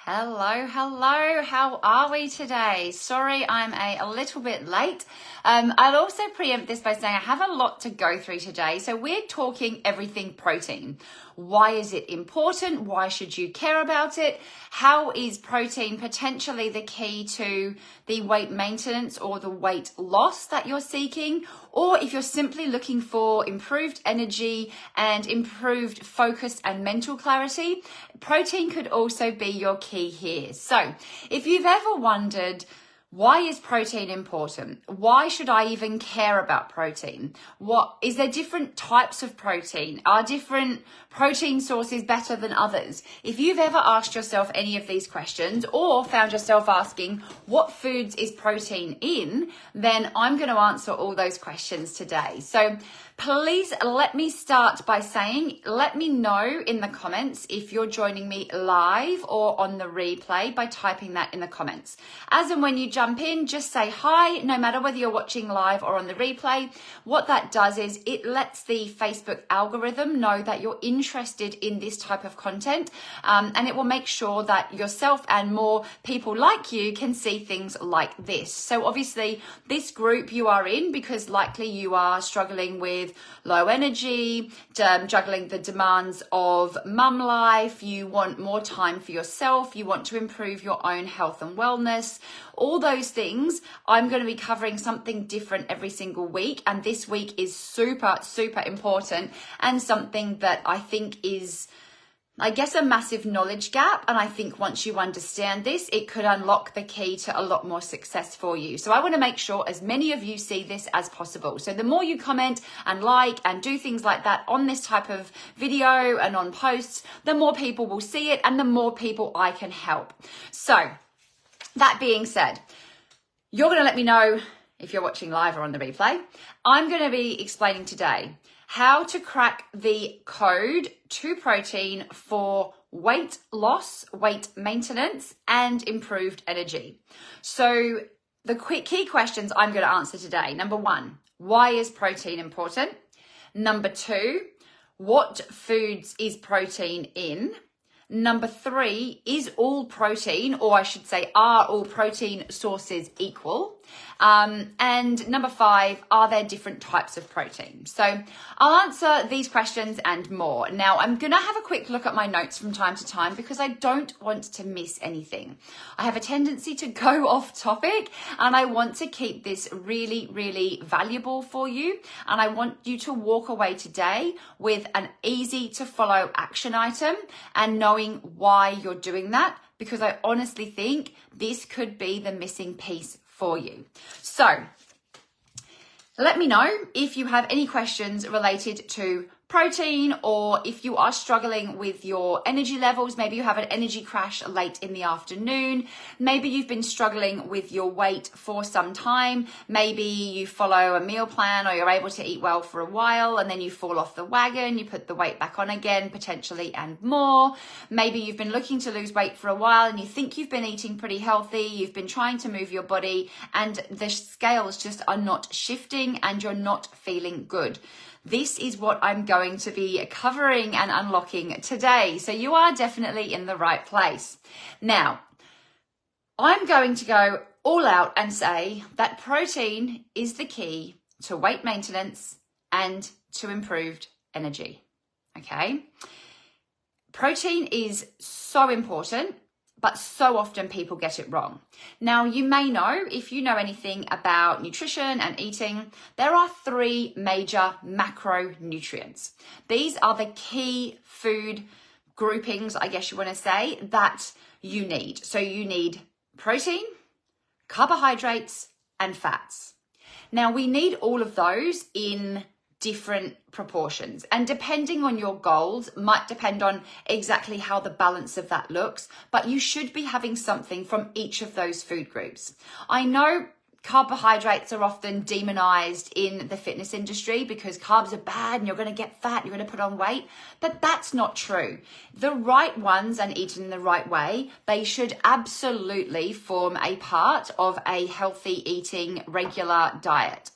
Hello, how are we today? Sorry, I'm a little bit late. I'll also preempt this by saying I have a lot to go through today. So we're talking everything protein. Why is it important? Why should you care about it? How is protein potentially the key to the weight maintenance or the weight loss that you're seeking? Or if you're simply looking for improved energy and improved focus and mental clarity, protein could also be your key here. So if you've ever wondered, why is protein important? Why should I even care about protein? Is there different types of protein? Are different protein sources better than others? If you've ever asked yourself any of these questions or found yourself asking what foods is protein in, then I'm going to answer all those questions today. So please let me start by saying, let me know in the comments if you're joining me live or on the replay by typing that in the comments. As and when you jump in, just say hi, no matter whether you're watching live or on the replay. What that does is it lets the Facebook algorithm know that you're interested in this type of content, and it will make sure that yourself and more people like you can see things like this. So obviously this group you are in because likely you are struggling with low energy, juggling the demands of mum life, you want more time for yourself, you want to improve your own health and wellness, all those things. I'm going to be covering something different every single week, and this week is super, super important and something that I think is, I guess, a massive knowledge gap. And I think once you understand this, it could unlock the key to a lot more success for you. So I want to make sure as many of you see this as possible. So the more you comment and like and do things like that on this type of video and on posts, the more people will see it and the more people I can help. So that being said, you're going to let me know if you're watching live or on the replay. I'm going to be explaining today how to crack the code to protein for weight loss, weight maintenance, and improved energy. So the key questions I'm going to answer today. Number one, why is protein important? Number two, what foods is protein in? Number three, is all protein, or I should say, are all protein sources equal? And number five, are there different types of protein? So I'll answer these questions and more. Now, I'm going to have a quick look at my notes from time to time because I don't want to miss anything. I have a tendency to go off topic, and I want to keep this really, really valuable for you. And I want you to walk away today with an easy to follow action item and knowing why you're doing that, because I honestly think this could be the missing piece for you. So let me know if you have any questions related to protein, or if you are struggling with your energy levels. Maybe you have an energy crash late in the afternoon. Maybe you've been struggling with your weight for some time. Maybe you follow a meal plan, or you're able to eat well for a while and then you fall off the wagon, you put the weight back on again potentially, and more. Maybe you've been looking to lose weight for a while and you think you've been eating pretty healthy, you've been trying to move your body and the scales just are not shifting and you're not feeling good. This is what I'm going to be covering and unlocking today. So you are definitely in the right place. Now, I'm going to go all out and say that protein is the key to weight maintenance and to improved energy. Okay? Protein is so important, but so often people get it wrong. Now, you may know, if you know anything about nutrition and eating, there are three major macronutrients. These are the key food groupings, I guess you want to say, that you need. So you need protein, carbohydrates, and fats. Now, we need all of those in different proportions, and depending on your goals might depend on exactly how the balance of that looks, but you should be having something from each of those food groups. I know carbohydrates are often demonized in the fitness industry because carbs are bad and you're going to get fat, you're going to put on weight, but that's not true. The right ones, and eaten in the right way, they should absolutely form a part of a healthy eating regular diet.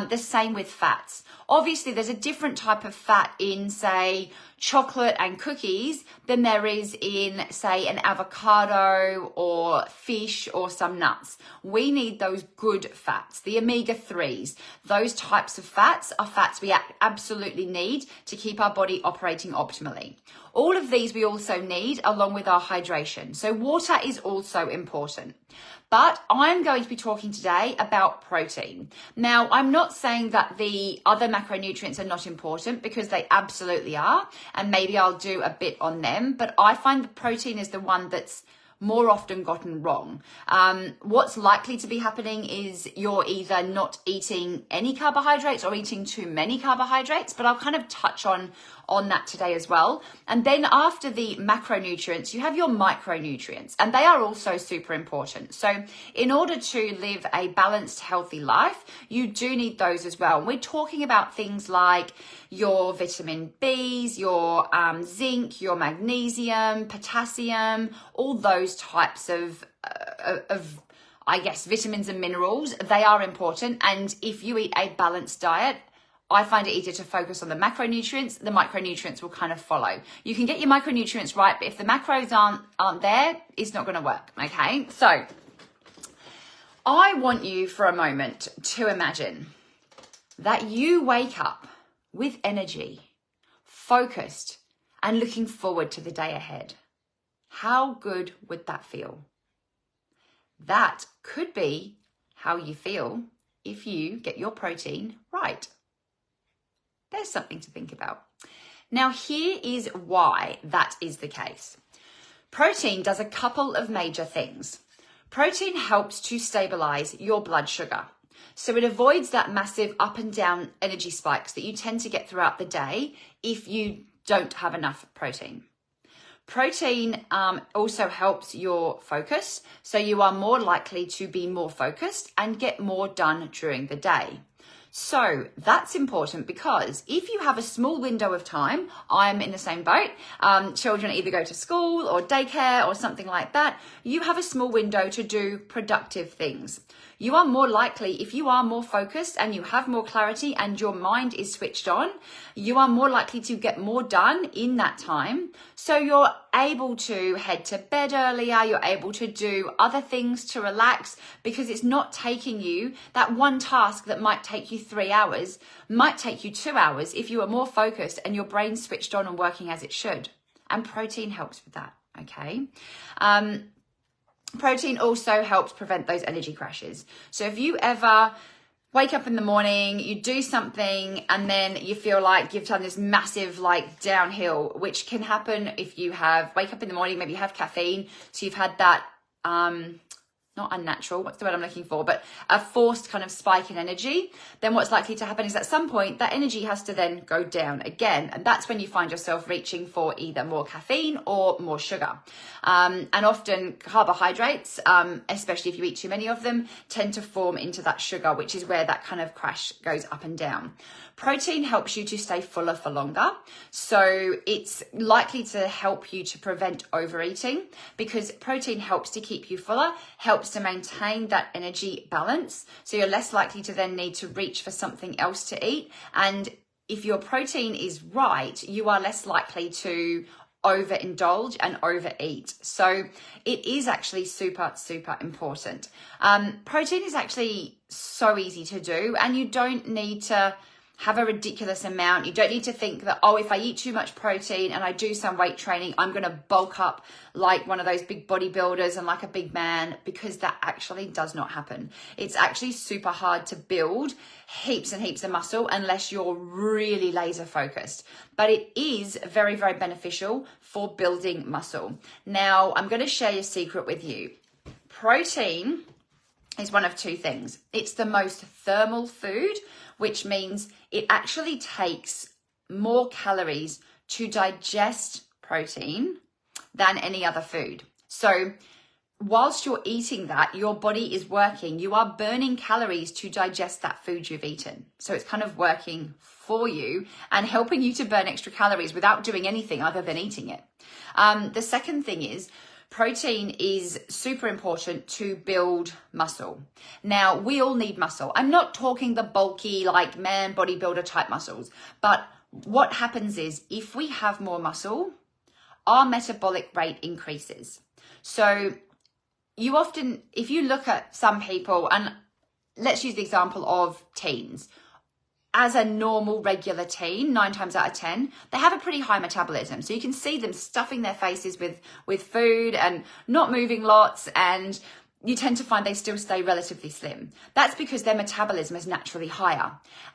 The same with fats. Obviously, there's a different type of fat in, say, chocolate and cookies than there is in, say, an avocado or fish or some nuts. We need those good fats, the omega-3s. Those types of fats are fats we absolutely need to keep our body operating optimally. All of these we also need along with our hydration. So water is also important. But I'm going to be talking today about protein. Now, I'm not saying that the other macronutrients are not important, because they absolutely are, and maybe I'll do a bit on them, but I find the protein is the one that's more often gotten wrong. What's likely to be happening is you're either not eating any carbohydrates or eating too many carbohydrates, but I'll kind of touch on that today as well. And then after the macronutrients, you have your micronutrients, and they are also super important. So in order to live a balanced, healthy life, you do need those as well. And we're talking about things like your vitamin Bs, your zinc, your magnesium, potassium, all those types of I guess, vitamins and minerals. They are important. And if you eat a balanced diet, I find it easier to focus on the macronutrients. The micronutrients will kind of follow. You can get your micronutrients right, but if the macros aren't there, it's not going to work. Okay. So I want you for a moment to imagine that you wake up with energy, focused, and looking forward to the day ahead. How good would that feel? That could be how you feel if you get your protein right. There's something to think about. Now, here is why that is the case. Protein does a couple of major things. Protein helps to stabilize your blood sugar. So it avoids that massive up and down energy spikes that you tend to get throughout the day if you don't have enough protein. Protein also helps your focus, so you are more likely to be more focused and get more done during the day. So that's important, because if you have a small window of time, I'm in the same boat, children either go to school or daycare or something like that, you have a small window to do productive things. You are more likely, if you are more focused and you have more clarity and your mind is switched on, you are more likely to get more done in that time. So you're able to head to bed earlier, you're able to do other things to relax, because it's not taking you, that one task that might take you 3 hours might take you 2 hours if you are more focused and your brain's switched on and working as it should. And protein helps with that, okay? Protein also helps prevent those energy crashes. So if you ever wake up in the morning, you do something, and then you feel like you've done this massive downhill, which can happen if you wake up in the morning, maybe you have caffeine, so you've had that not unnatural, what's the word I'm looking for, but a forced kind of spike in energy, then what's likely to happen is at some point that energy has to then go down again. And that's when you find yourself reaching for either more caffeine or more sugar. And often carbohydrates, especially if you eat too many of them, tend to form into that sugar, which is where that kind of crash goes up and down. Protein helps you to stay fuller for longer. So it's likely to help you to prevent overeating, because protein helps to keep you fuller, helps to maintain that energy balance. So you're less likely to then need to reach for something else to eat. And if your protein is right, you are less likely to overindulge and overeat. So it is actually super, super important. Protein is actually so easy to do, and you don't need to have a ridiculous amount. You don't need to think that, oh, if I eat too much protein and I do some weight training, I'm going to bulk up like one of those big bodybuilders and like a big man, because that actually does not happen. It's actually super hard to build heaps and heaps of muscle unless you're really laser focused. But it is very, very beneficial for building muscle. Now, I'm going to share a secret with you. Protein is one of two things. It's the most thermal food, which means it actually takes more calories to digest protein than any other food. So whilst you're eating that, your body is working. You are burning calories to digest that food you've eaten. So it's kind of working for you and helping you to burn extra calories without doing anything other than eating it. The second thing is, protein is super important to build muscle. Now, we all need muscle. I'm not talking the bulky, like man bodybuilder type muscles, but what happens is if we have more muscle, our metabolic rate increases. So you often, if you look at some people, and let's use the example of teens. As a normal, regular teen, 9 times out of 10, they have a pretty high metabolism. So you can see them stuffing their faces with food and not moving lots, and you tend to find they still stay relatively slim. That's because their metabolism is naturally higher.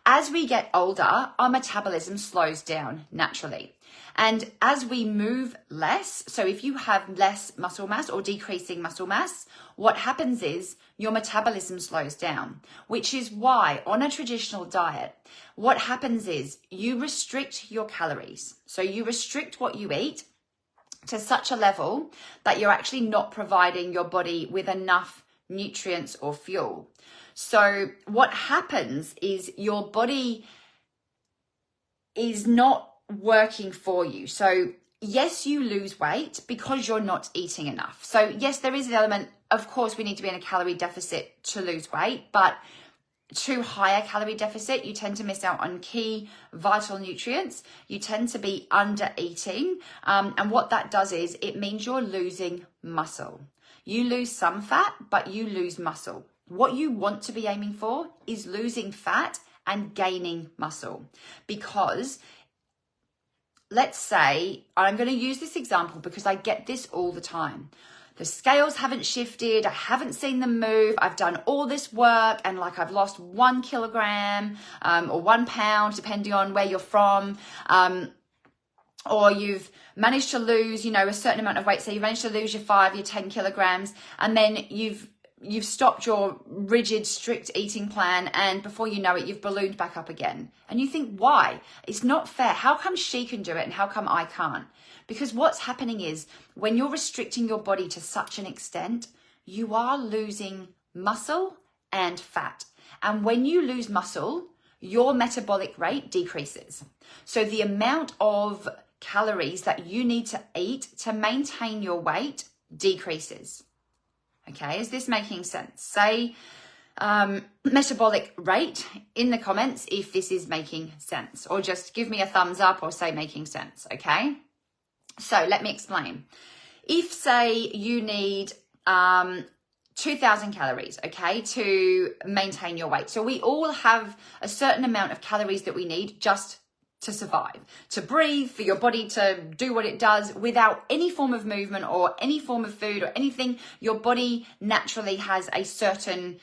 As we get older, our metabolism slows down naturally. And as we move less, so if you have less muscle mass or decreasing muscle mass, what happens is your metabolism slows down, which is why on a traditional diet, what happens is you restrict your calories. So you restrict what you eat to such a level that you're actually not providing your body with enough nutrients or fuel. So what happens is your body is not working for you. So yes, you lose weight because you're not eating enough. So yes, there is an element, of course, we need to be in a calorie deficit to lose weight, but too high a calorie deficit, you tend to miss out on key vital nutrients. You tend to be under eating. And what that does is it means you're losing muscle. You lose some fat, but you lose muscle. What you want to be aiming for is losing fat and gaining muscle, because let's say, I'm going to use this example because I get this all the time. The scales haven't shifted. I haven't seen them move. I've done all this work and like I've lost 1 kilogram or 1 pound, depending on where you're from. Or you've managed to lose, a certain amount of weight. So you've managed to lose your 5, your 10 kilograms, and then you've stopped your rigid, strict eating plan, and before you know it, you've ballooned back up again. And you think, why? It's not fair. How come she can do it and how come I can't? Because what's happening is when you're restricting your body to such an extent, you are losing muscle and fat. And when you lose muscle, your metabolic rate decreases. So the amount of calories that you need to eat to maintain your weight decreases. Okay, is this making sense? Say metabolic rate in the comments if this is making sense, or just give me a thumbs up or say making sense, okay? So let me explain. If say you need 2,000 calories, okay, to maintain your weight. So we all have a certain amount of calories that we need just to survive, to breathe, for your body to do what it does without any form of movement or any form of food or anything. Your body naturally has a certain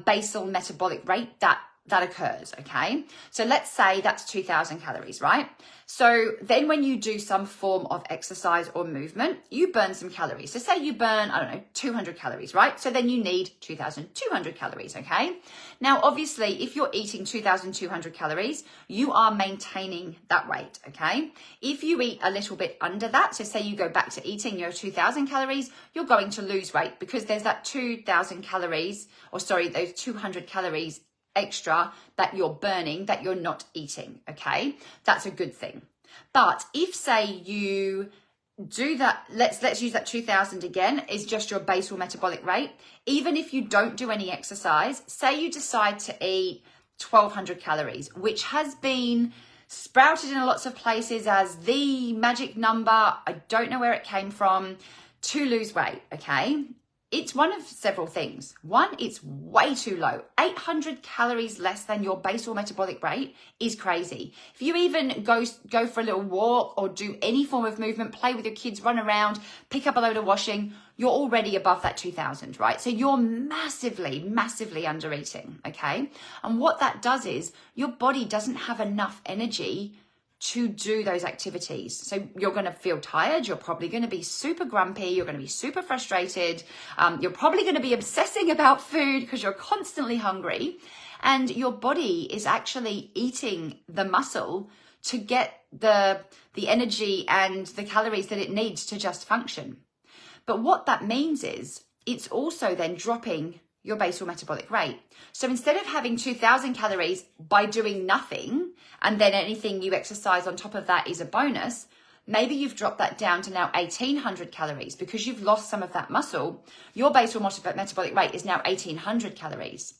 basal metabolic rate that occurs, okay? So let's say that's 2,000 calories, right? So then when you do some form of exercise or movement, you burn some calories. So say you burn, 200 calories, right? So then you need 2,200 calories, okay? Now, obviously, if you're eating 2,200 calories, you are maintaining that weight, okay? If you eat a little bit under that, so say you go back to eating your 2,000 calories, you're going to lose weight because there's that 2,000 calories, those 200 calories extra that you're burning that you're not eating, okay? That's a good thing. But if say you do that, let's use that 2,000 again, is just your basal metabolic rate. Even if you don't do any exercise, say you decide to eat 1,200 calories, which has been sprouted in lots of places as the magic number. I don't know where it came from to lose weight, okay? It's one of several things. One, it's way too low. 800 calories less than your basal metabolic rate is crazy. If you even go for a little walk or do any form of movement, play with your kids, run around, pick up a load of washing, you're already above that 2,000, right? So you're massively, massively under eating, okay? And what that does is your body doesn't have enough energy to do those activities. So you're going to feel tired. You're probably going to be super grumpy. You're going to be super frustrated. You're probably going to be obsessing about food because you're constantly hungry. And your body is actually eating the muscle to get the energy and the calories that it needs to just function. But what that means is it's also then dropping your basal metabolic rate. So instead of having 2,000 calories by doing nothing, and then anything you exercise on top of that is a bonus, maybe you've dropped that down to now 1,800 calories because you've lost some of that muscle. Your basal metabolic rate is now 1,800 calories.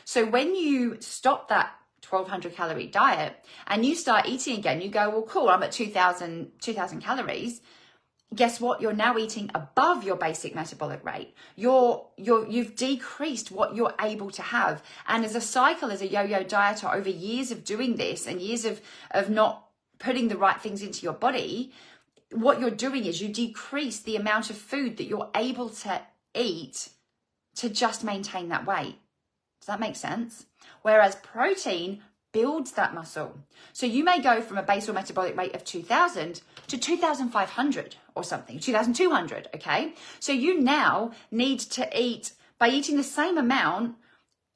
So when you stop that 1,200 calorie diet and you start eating again, you go, well, cool, I'm at 2,000 calories. Guess what? You're now eating above your basic metabolic rate. You've decreased what you're able to have. And as a cycle, as a yo-yo dieter, over years of doing this and years of not putting the right things into your body, what you're doing is you decrease the amount of food that you're able to eat to just maintain that weight. Does that make sense? Whereas protein builds that muscle. So you may go from a basal metabolic rate of 2,000 to 2,500 or something, 2,200, okay? So you now need to eat, by eating the same amount,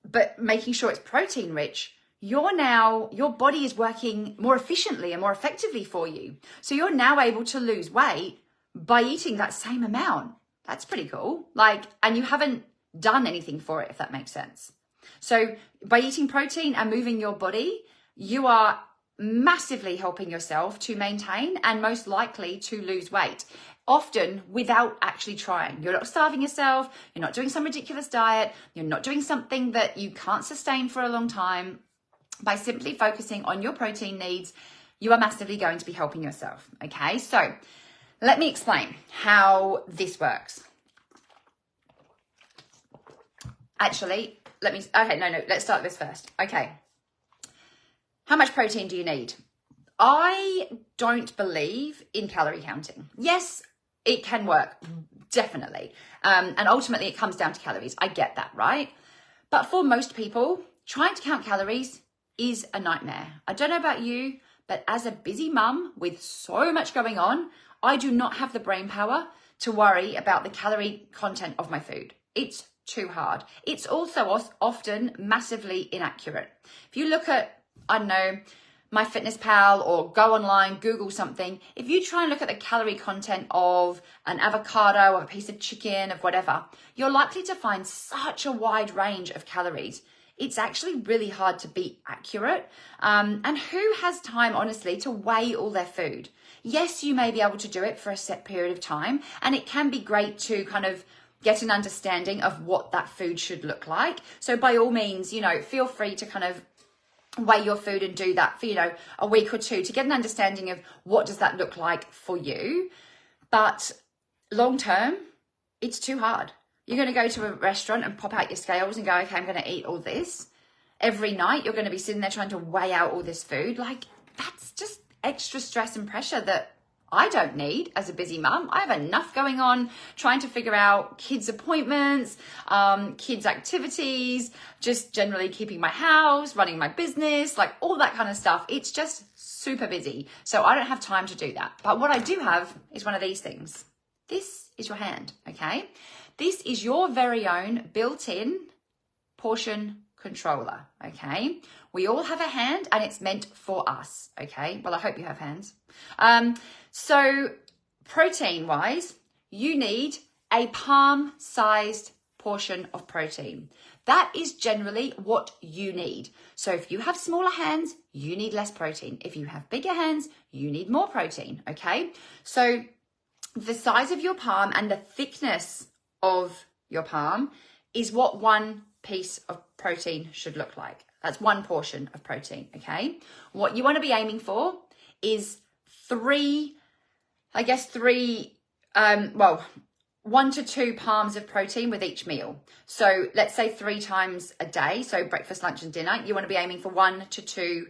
but making sure it's protein rich, your body is working more efficiently and more effectively for you. So you're now able to lose weight by eating that same amount. That's pretty cool. And you haven't done anything for it, if that makes sense. So by eating protein and moving your body, you are massively helping yourself to maintain and most likely to lose weight, often without actually trying. You're not starving yourself. You're not doing some ridiculous diet. You're not doing something that you can't sustain for a long time. By simply focusing on your protein needs, you are massively going to be helping yourself. Okay, so let me explain how this works. Actually, let's start this first. Okay. How much protein do you need? I don't believe in calorie counting. Yes, it can work, definitely. And ultimately it comes down to calories. I get that, right? But for most people, trying to count calories is a nightmare. I don't know about you, but as a busy mum with so much going on, I do not have the brain power to worry about the calorie content of my food. It's too hard. It's also often massively inaccurate. If you look at, I don't know, MyFitnessPal or go online, Google something, if you try and look at the calorie content of an avocado or a piece of chicken, of whatever, you're likely to find such a wide range of calories. It's actually really hard to be accurate. And who has time, honestly, to weigh all their food? Yes, you may be able to do it for a set period of time, and it can be great to kind of get an understanding of what that food should look like. So by all means, feel free to kind of weigh your food and do that for, a week or two to get an understanding of what does that look like for you. But long term, it's too hard. You're going to go to a restaurant and pop out your scales and go, okay, I'm going to eat all this. Every night, you're going to be sitting there trying to weigh out all this food. That's just extra stress and pressure that I don't need as a busy mum. I have enough going on trying to figure out kids' appointments, kids' activities, just generally keeping my house, running my business, all that kind of stuff. It's just super busy. So I don't have time to do that. But what I do have is one of these things. This is your hand, okay? This is your very own built-in portion controller, okay? We all have a hand and it's meant for us, okay? Well, I hope you have hands. So protein-wise, you need a palm-sized portion of protein. That is generally what you need. So if you have smaller hands, you need less protein. If you have bigger hands, you need more protein, okay? So the size of your palm and the thickness of your palm is what one piece of protein should look like. That's one portion of protein, okay? What you want to be aiming for is 1 to 2 palms of protein with each meal. So let's say 3 times a day, so breakfast, lunch, and dinner, you want to be aiming for 1 to 2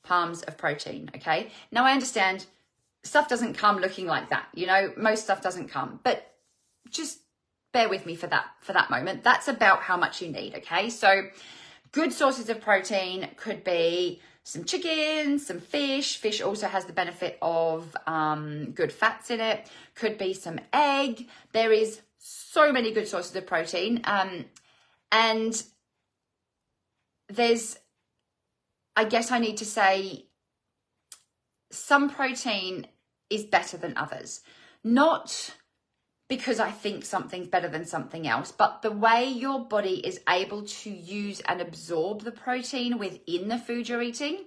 palms of protein, okay? Now I understand stuff doesn't come looking like that, most stuff doesn't come, but just bear with me for that moment. That's about how much you need, okay? So good sources of protein could be some chicken, some fish. Fish also has the benefit of good fats in it. Could be some egg. There is so many good sources of protein. And there's, I guess I need to say, some protein is better than others. Not because I think something's better than something else, but the way your body is able to use and absorb the protein within the food you're eating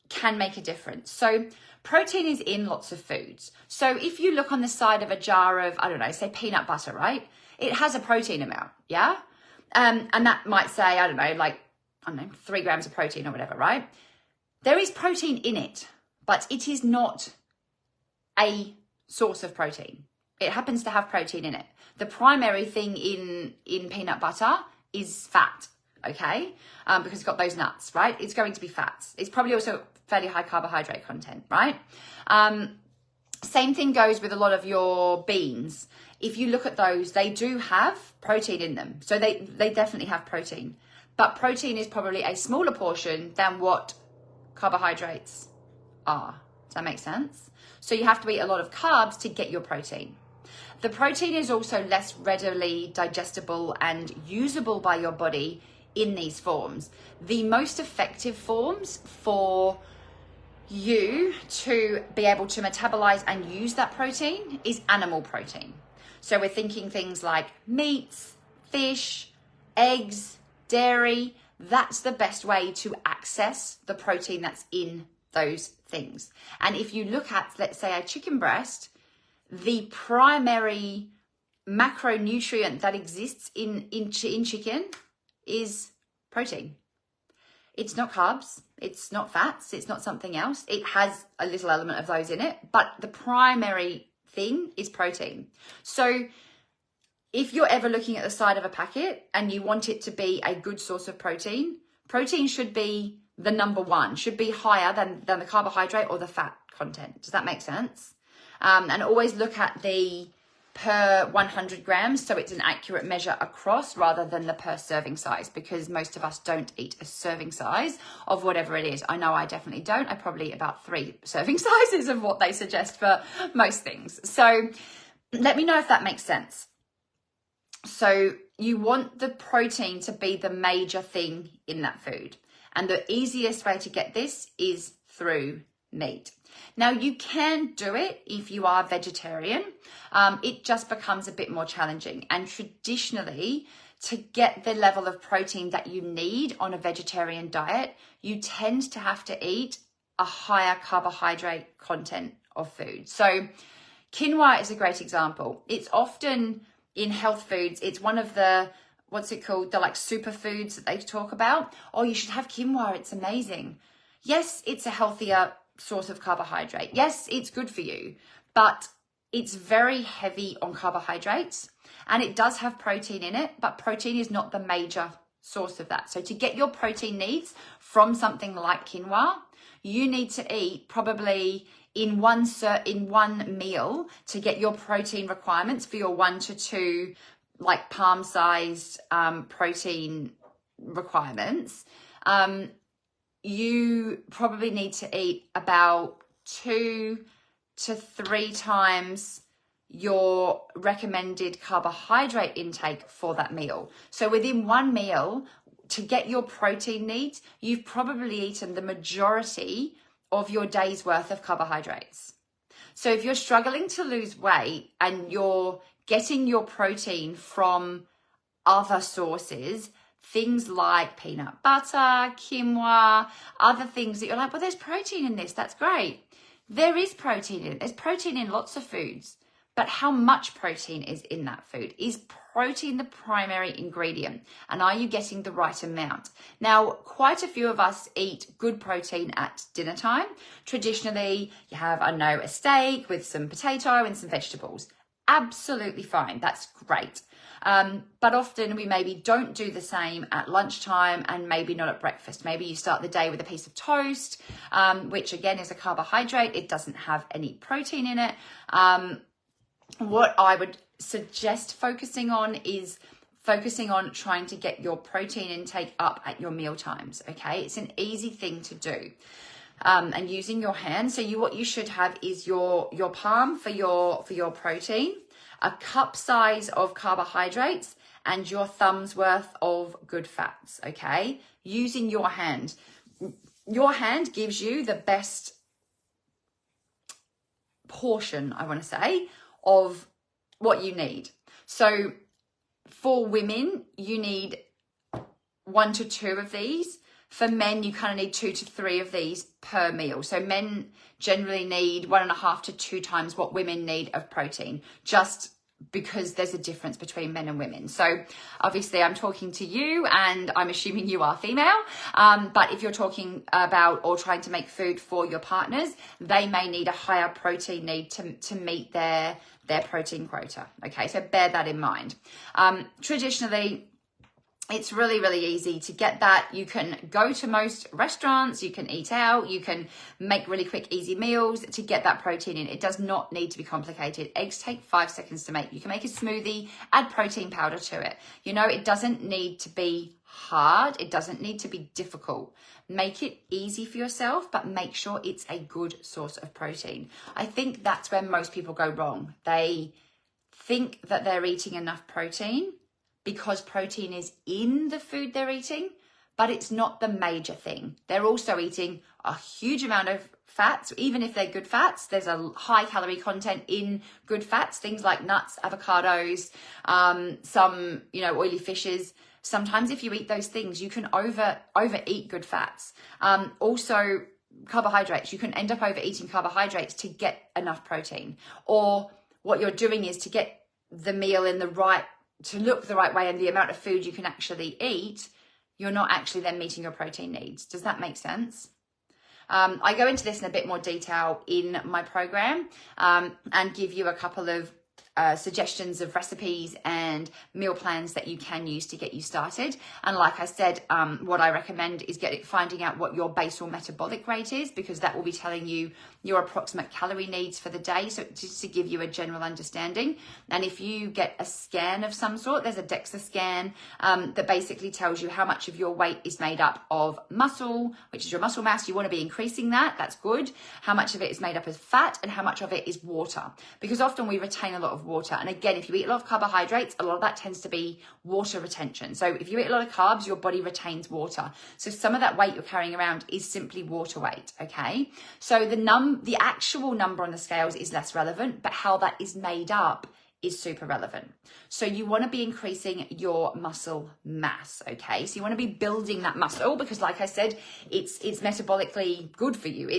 can make a difference. So protein is in lots of foods. So if you look on the side of a jar of, I don't know, say peanut butter, right? It has a protein amount, yeah? And that might say, I don't know, I don't know, 3 grams of protein or whatever, right? There is protein in it, but it is not a source of protein. It happens to have protein in it. The primary thing in peanut butter is fat, okay? Because it's got those nuts, right? It's going to be fats. It's probably also fairly high carbohydrate content, right? Same thing goes with a lot of your beans. If you look at those, they do have protein in them. So they definitely have protein. But protein is probably a smaller portion than what carbohydrates are. Does that make sense? So you have to eat a lot of carbs to get your protein. The protein is also less readily digestible and usable by your body in these forms. The most effective forms for you to be able to metabolize and use that protein is animal protein. So we're thinking things like meats, fish, eggs, dairy. That's the best way to access the protein that's in those things. And if you look at, let's say, a chicken breast, the primary macronutrient that exists in chicken is protein. It's not carbs, it's not fats, it's not something else. It has a little element of those in it, but the primary thing is protein. So if you're ever looking at the side of a packet and you want it to be a good source of protein, protein should be the number one, should be higher than the carbohydrate or the fat content. Does that make sense? And always look at the per 100 grams, so it's an accurate measure across rather than the per serving size, because most of us don't eat a serving size of whatever it is. I know I definitely don't. I probably eat about 3 serving sizes of what they suggest for most things. So let me know if that makes sense. So you want the protein to be the major thing in that food. And the easiest way to get this is through meat. Now, you can do it if you are vegetarian. It just becomes a bit more challenging. And traditionally, to get the level of protein that you need on a vegetarian diet, you tend to have to eat a higher carbohydrate content of food. So quinoa is a great example. It's often in health foods. It's one of the, what's it called? The like superfoods that they talk about. Oh, you should have quinoa. It's amazing. Yes, it's a healthier source of carbohydrate. Yes, it's good for you, but it's very heavy on carbohydrates and it does have protein in it, but protein is not the major source of that. So to get your protein needs from something like quinoa, you need to eat probably in one meal to get your protein requirements for your 1 to 2 like palm-sized protein requirements. You probably need to eat about 2 to 3 times your recommended carbohydrate intake for that meal. So within one meal, to get your protein needs, you've probably eaten the majority of your day's worth of carbohydrates. So if you're struggling to lose weight and you're getting your protein from other sources, things like peanut butter, quinoa, other things that you're like, well, there's protein in this, that's great. There is protein in it. There's protein in lots of foods, but how much protein is in that food? Is protein the primary ingredient? And are you getting the right amount? Now, quite a few of us eat good protein at dinner time. Traditionally, you have, I don't know, a steak with some potato and some vegetables. Absolutely fine. That's great. But often we maybe don't do the same at lunchtime and maybe not at breakfast. Maybe you start the day with a piece of toast, which again is a carbohydrate. It doesn't have any protein in it. What I would suggest focusing on is focusing on trying to get your protein intake up at your meal times. Okay, it's an easy thing to do. And using your hand. So what you should have is your palm for your protein, a cup size of carbohydrates, and your thumb's worth of good fats. Okay, using your hand. Your hand gives you the best portion, I want to say, of what you need. So for women, you need 1 to 2 of these. For men, you kind of need 2 to 3 of these per meal. So men generally need 1.5 to 2 times what women need of protein, just because there's a difference between men and women. So obviously I'm talking to you and I'm assuming you are female. But if you're talking about or trying to make food for your partners, they may need a higher protein need to meet their protein quota. Okay, so bear that in mind. Traditionally, it's really, really easy to get that. You can go to most restaurants, you can eat out, you can make really quick, easy meals to get that protein in. It does not need to be complicated. Eggs take 5 seconds to make. You can make a smoothie, add protein powder to it. You know, it doesn't need to be hard. It doesn't need to be difficult. Make it easy for yourself, but make sure it's a good source of protein. I think that's where most people go wrong. They think that they're eating enough protein because protein is in the food they're eating, but it's not the major thing. They're also eating a huge amount of fats, even if they're good fats. There's a high calorie content in good fats, things like nuts, avocados, some, oily fishes. Sometimes if you eat those things, you can overeat good fats. Also, carbohydrates, you can end up overeating carbohydrates to get enough protein. Or what you're doing is to get the meal to look the right way and the amount of food you can actually eat, you're not actually then meeting your protein needs. Does that make sense? I go into this in a bit more detail in my program and give you a couple of suggestions of recipes and meal plans that you can use to get you started. And like I said, what I recommend is finding out what your basal metabolic rate is, because that will be telling you your approximate calorie needs for the day. So just to give you a general understanding. And if you get a scan of some sort, there's a DEXA scan that basically tells you how much of your weight is made up of muscle, which is your muscle mass. You want to be increasing that. That's good. How much of it is made up of fat and how much of it is water, because often we retain a lot of water. And again, if you eat a lot of carbohydrates, a lot of that tends to be water retention. So if you eat a lot of carbs, your body retains water. So some of that weight you're carrying around is simply water weight. Okay. So the actual number on the scales is less relevant, but how that is made up is super relevant. So you want to be increasing your muscle mass, okay? So you want to be building that muscle because, like I said, it's metabolically good for you.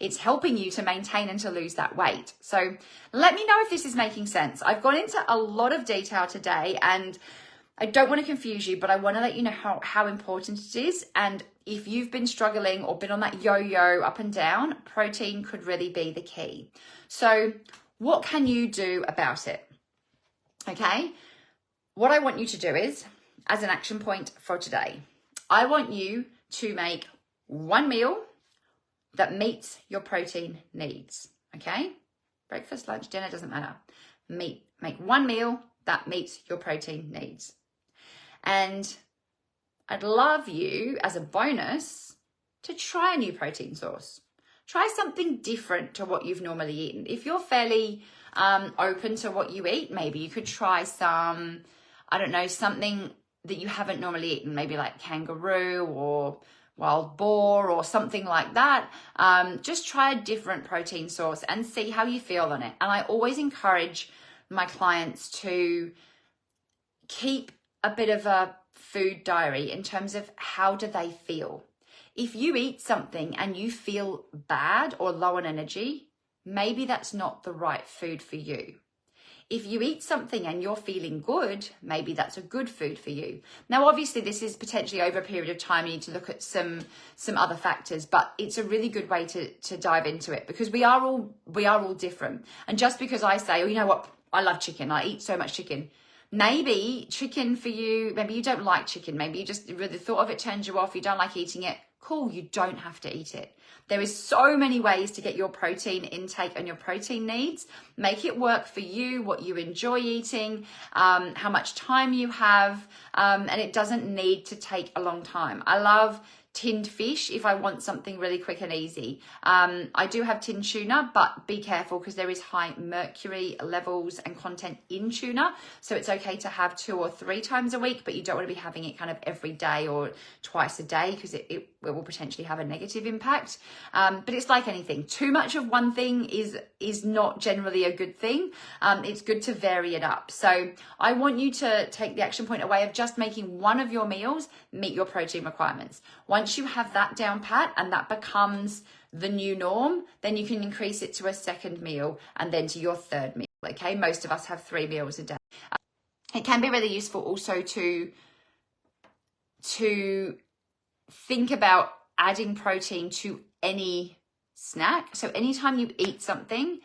It's helping you to maintain and to lose that weight. So let me know if this is making sense. I've gone into a lot of detail today and I don't want to confuse you, but I want to let you know how important it is. And if you've been struggling or been on that yo-yo up and down, protein could really be the key. So what can you do about it? Okay, what I want you to do is, as an action point for today, I want you to make one meal that meets your protein needs. Okay, breakfast, lunch, dinner, doesn't matter. Make one meal that meets your protein needs. And I'd love you, as a bonus, to try a new protein source. Try something different to what you've normally eaten. If you're fairly open to what you eat, maybe you could try some, something that you haven't normally eaten, maybe like kangaroo or wild boar or something like that. Just try a different protein source and see how you feel on it. And I always encourage my clients to keep a bit of a food diary in terms of how do they feel. If you eat something and you feel bad or low on energy, maybe that's not the right food for you. If you eat something and you're feeling good, maybe that's a good food for you. Now, obviously, this is potentially over a period of time. You need to look at some other factors, but it's a really good way to dive into it because we are all different. And just because I say, oh, you know what, I love chicken, I eat so much chicken. Maybe chicken for you, maybe you don't like chicken. Maybe you just, the thought of it turns you off. You don't like eating it. Cool, you don't have to eat it. There is so many ways to get your protein intake and your protein needs. Make it work for you, what you enjoy eating, how much time you have, and it doesn't need to take a long time. I love tinned fish if I want something really quick and easy. I do have tinned tuna, but be careful because there is high mercury levels and content in tuna. So it's okay to have 2 or 3 times a week, but you don't want to be having it kind of every day or twice a day because it will potentially have a negative impact. But it's like anything. Too much of one thing is not generally a good thing. It's good to vary it up. So I want you to take the action point away of just making one of your meals meet your protein requirements. Once you have that down pat and that becomes the new norm, then you can increase it to a second meal and then to your third meal. Okay, most of us have 3 meals a day. It can be really useful also to think about adding protein to any snack. So anytime you eat something,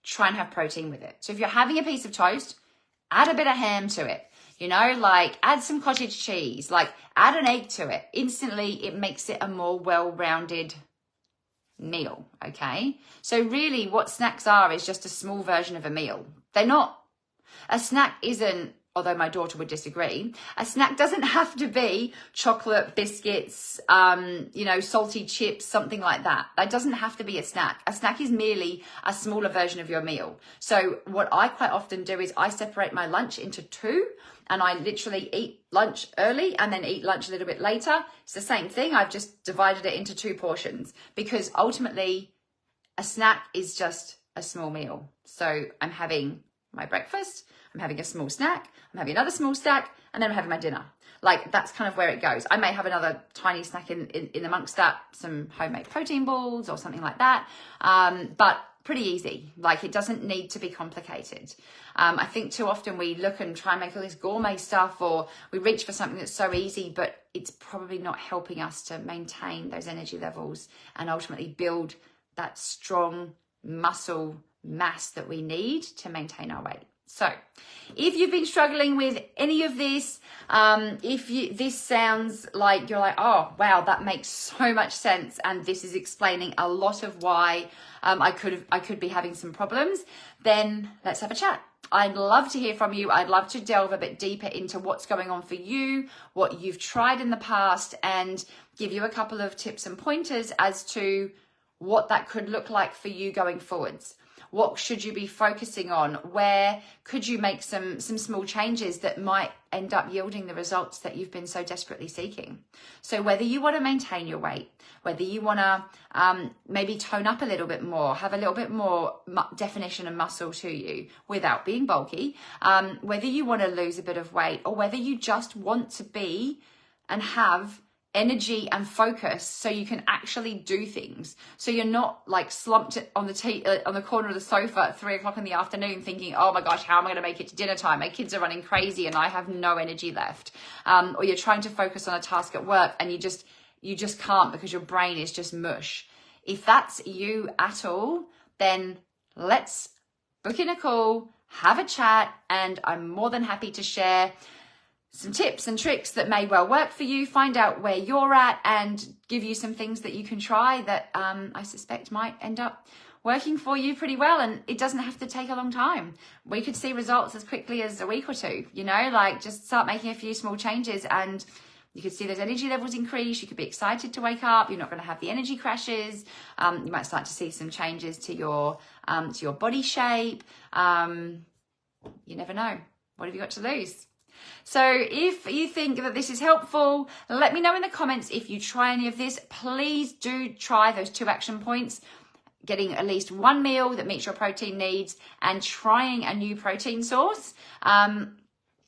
try and have protein with it. So if you're having a piece of toast, add a bit of ham to it. You know, like add some cottage cheese, like add an egg to it. Instantly, it makes it a more well-rounded meal, okay? So really what snacks are is just a small version of a meal. They're not, a snack isn't, although my daughter would disagree, a snack doesn't have to be chocolate, biscuits, you know, salty chips, something like that. That doesn't have to be a snack. A snack is merely a smaller version of your meal. So what I quite often do is I separate my lunch into 2, and I literally eat lunch early and then eat lunch a little bit later. It's the same thing. I've just divided it into 2 portions because ultimately a snack is just a small meal. So I'm having my breakfast, I'm having a small snack, I'm having another small snack, and then I'm having my dinner. Like that's kind of where it goes. I may have another tiny snack in amongst that, some homemade protein balls or something like that. But pretty easy. Like it doesn't need to be complicated. I think too often we look and try and make all this gourmet stuff, or we reach for something that's so easy, but it's probably not helping us to maintain those energy levels and ultimately build that strong muscle mass that we need to maintain our weight. So if you've been struggling with any of this, this sounds like you're like, oh, wow, that makes so much sense. And this is explaining a lot of why I could be having some problems, then let's have a chat. I'd love to hear from you. I'd love to delve a bit deeper into what's going on for you, what you've tried in the past, and give you a couple of tips and pointers as to what that could look like for you going forwards. What should you be focusing on? Where could you make some small changes that might end up yielding the results that you've been so desperately seeking? So whether you want to maintain your weight, whether you want to maybe tone up a little bit more, have a little bit more definition and muscle to you without being bulky, whether you want to lose a bit of weight, or whether you just want to be and have energy and focus so you can actually do things, so you're not like slumped on the corner of the sofa at 3 o'clock in the afternoon thinking, oh my gosh, how am I going to make it to dinner time? My kids are running crazy and I have no energy left. Or you're trying to focus on a task at work and you just can't because your brain is just mush. If that's you at all, then let's book in a call, have a chat, and I'm more than happy to share some tips and tricks that may well work for you, find out where you're at, and give you some things that you can try that I suspect might end up working for you pretty well. And it doesn't have to take a long time. We could see results as quickly as a week or 2, you know, like just start making a few small changes and you could see those energy levels increase. You could be excited to wake up. You're not going to have the energy crashes. You might start to see some changes to your body shape. You never know. What have you got to lose? So if you think that this is helpful, let me know in the comments if you try any of this. Please do try those 2 action points, getting at least 1 meal that meets your protein needs and trying a new protein source.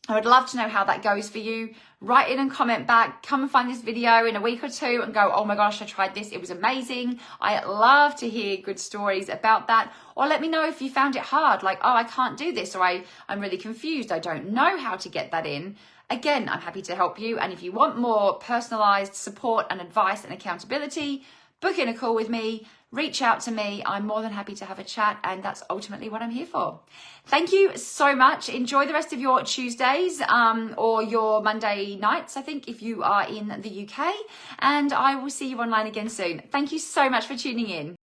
I would love to know how that goes for you. Write in and comment back. Come and find this video in a week or 2 and go, oh my gosh, I tried this. It was amazing. I love to hear good stories about that. Or let me know if you found it hard, like, oh, I can't do this, or I'm really confused. I don't know how to get that in. Again, I'm happy to help you. And if you want more personalized support and advice and accountability, book in a call with me. Reach out to me. I'm more than happy to have a chat, and that's ultimately what I'm here for. Thank you so much. Enjoy the rest of your Tuesdays or your Monday nights, I think, if you are in the UK, and I will see you online again soon. Thank you so much for tuning in.